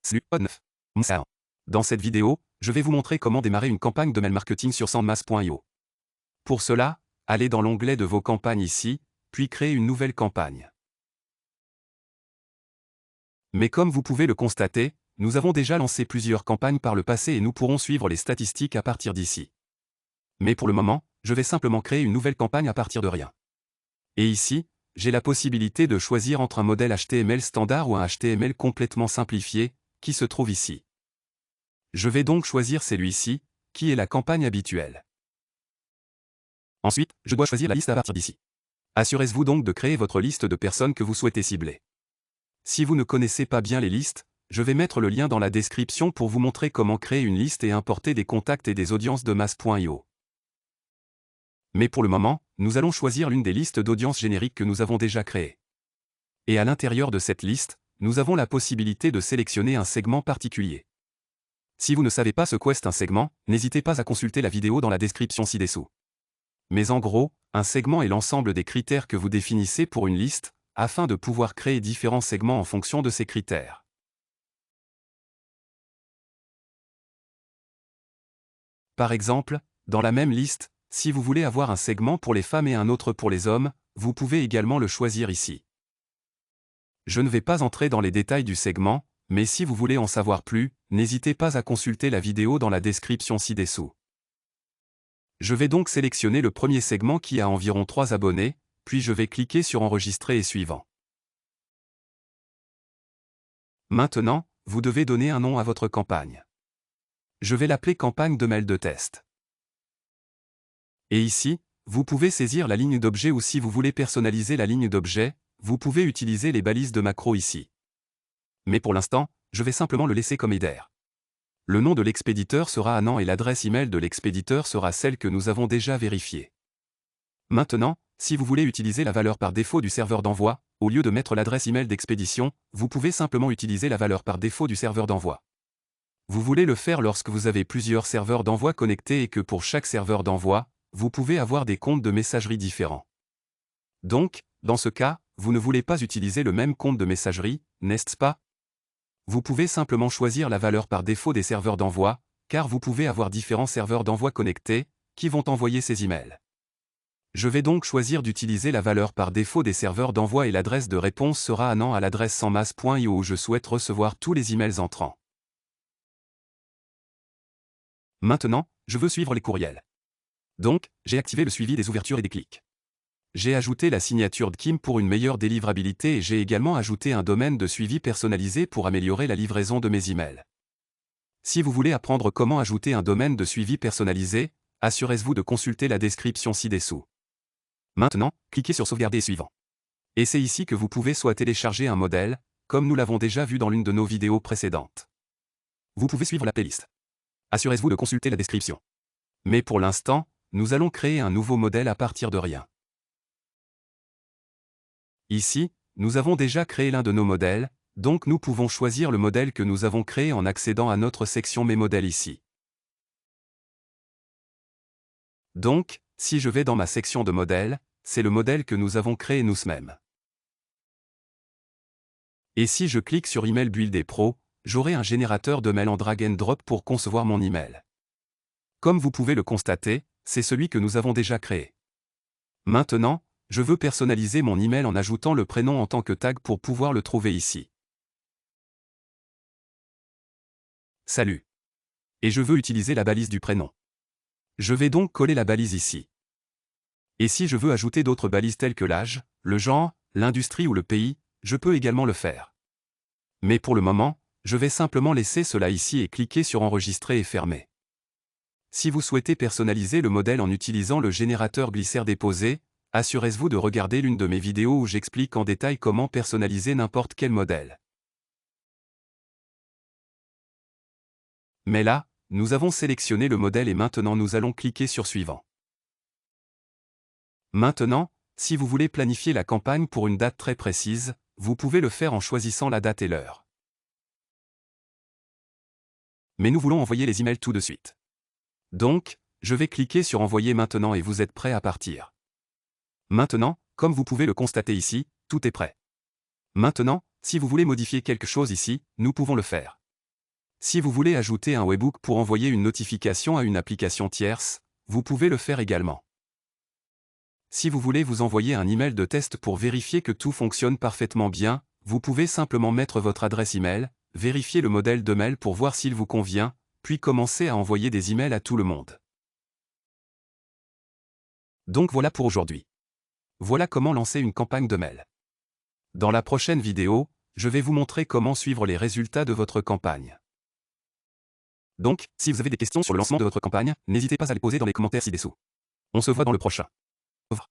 Salut, Pod9. Dans cette vidéo, je vais vous montrer comment démarrer une campagne de mail marketing sur Sandmass.io. Pour cela, allez dans l'onglet de vos campagnes ici, puis créez une nouvelle campagne. Mais comme vous pouvez le constater, nous avons déjà lancé plusieurs campagnes par le passé et nous pourrons suivre les statistiques à partir d'ici. Mais pour le moment, je vais simplement créer une nouvelle campagne à partir de rien. Et ici, j'ai la possibilité de choisir entre un modèle HTML standard ou un HTML complètement simplifié, qui se trouve ici. Je vais donc choisir celui-ci, qui est la campagne habituelle. Ensuite, je dois choisir la liste à partir d'ici. Assurez-vous donc de créer votre liste de personnes que vous souhaitez cibler. Si vous ne connaissez pas bien les listes, je vais mettre le lien dans la description pour vous montrer comment créer une liste et importer des contacts et des audiences de mass.io. Mais pour le moment, nous allons choisir l'une des listes d'audiences génériques que nous avons déjà créées. Et à l'intérieur de cette liste, nous avons la possibilité de sélectionner un segment particulier. Si vous ne savez pas ce qu'est un segment, n'hésitez pas à consulter la vidéo dans la description ci-dessous. Mais en gros, un segment est l'ensemble des critères que vous définissez pour une liste, afin de pouvoir créer différents segments en fonction de ces critères. Par exemple, dans la même liste, si vous voulez avoir un segment pour les femmes et un autre pour les hommes, vous pouvez également le choisir ici. Je ne vais pas entrer dans les détails du segment, mais si vous voulez en savoir plus, n'hésitez pas à consulter la vidéo dans la description ci-dessous. Je vais donc sélectionner le premier segment qui a environ 3 abonnés, puis je vais cliquer sur Enregistrer et suivant. Maintenant, vous devez donner un nom à votre campagne. Je vais l'appeler campagne de mail de test. Et ici, vous pouvez saisir la ligne d'objet ou si vous voulez personnaliser la ligne d'objet, vous pouvez utiliser les balises de macro ici. Mais pour l'instant, je vais simplement le laisser comme header. Le nom de l'expéditeur sera Anand et l'adresse email de l'expéditeur sera celle que nous avons déjà vérifiée. Maintenant, si vous voulez utiliser la valeur par défaut du serveur d'envoi, au lieu de mettre l'adresse email d'expédition, vous pouvez simplement utiliser la valeur par défaut du serveur d'envoi. Vous voulez le faire lorsque vous avez plusieurs serveurs d'envoi connectés et que pour chaque serveur d'envoi, vous pouvez avoir des comptes de messagerie différents. Donc, dans ce cas, vous ne voulez pas utiliser le même compte de messagerie, n'est-ce pas? Vous pouvez simplement choisir la valeur par défaut des serveurs d'envoi, car vous pouvez avoir différents serveurs d'envoi connectés, qui vont envoyer ces emails. Je vais donc choisir d'utiliser la valeur par défaut des serveurs d'envoi et l'adresse de réponse sera Anand à l'adresse sandmass.io où je souhaite recevoir tous les emails entrants. Maintenant, je veux suivre les courriels. Donc, j'ai activé le suivi des ouvertures et des clics. J'ai ajouté la signature de Kim pour une meilleure délivrabilité et j'ai également ajouté un domaine de suivi personnalisé pour améliorer la livraison de mes emails. Si vous voulez apprendre comment ajouter un domaine de suivi personnalisé, assurez-vous de consulter la description ci-dessous. Maintenant, cliquez sur Sauvegarder et suivant. Et c'est ici que vous pouvez soit télécharger un modèle, comme nous l'avons déjà vu dans l'une de nos vidéos précédentes. Vous pouvez suivre la playlist. Assurez-vous de consulter la description. Mais pour l'instant, nous allons créer un nouveau modèle à partir de rien. Ici, nous avons déjà créé l'un de nos modèles, donc nous pouvons choisir le modèle que nous avons créé en accédant à notre section Mes modèles ici. Donc, si je vais dans ma section de modèles, c'est le modèle que nous avons créé nous-mêmes. Et si je clique sur Email Builder Pro, j'aurai un générateur de mail en drag and drop pour concevoir mon email. Comme vous pouvez le constater, c'est celui que nous avons déjà créé. Maintenant, je veux personnaliser mon email en ajoutant le prénom en tant que tag pour pouvoir le trouver ici. Salut. Et je veux utiliser la balise du prénom. Je vais donc coller la balise ici. Et si je veux ajouter d'autres balises telles que l'âge, le genre, l'industrie ou le pays, je peux également le faire. Mais pour le moment, je vais simplement laisser cela ici et cliquer sur Enregistrer et fermer. Si vous souhaitez personnaliser le modèle en utilisant le générateur glisser-déposer, assurez-vous de regarder l'une de mes vidéos où j'explique en détail comment personnaliser n'importe quel modèle. Mais là, nous avons sélectionné le modèle et maintenant nous allons cliquer sur Suivant. Maintenant, si vous voulez planifier la campagne pour une date très précise, vous pouvez le faire en choisissant la date et l'heure. Mais nous voulons envoyer les emails tout de suite. Donc, je vais cliquer sur Envoyer maintenant et vous êtes prêt à partir. Maintenant, comme vous pouvez le constater ici, tout est prêt. Maintenant, si vous voulez modifier quelque chose ici, nous pouvons le faire. Si vous voulez ajouter un webhook pour envoyer une notification à une application tierce, vous pouvez le faire également. Si vous voulez vous envoyer un email de test pour vérifier que tout fonctionne parfaitement bien, vous pouvez simplement mettre votre adresse email, vérifier le modèle de mail pour voir s'il vous convient, puis commencer à envoyer des emails à tout le monde. Donc voilà pour aujourd'hui. Voilà comment lancer une campagne de mail. Dans la prochaine vidéo, je vais vous montrer comment suivre les résultats de votre campagne. Donc, si vous avez des questions sur le lancement de votre campagne, n'hésitez pas à les poser dans les commentaires ci-dessous. On se voit dans le prochain. Au revoir.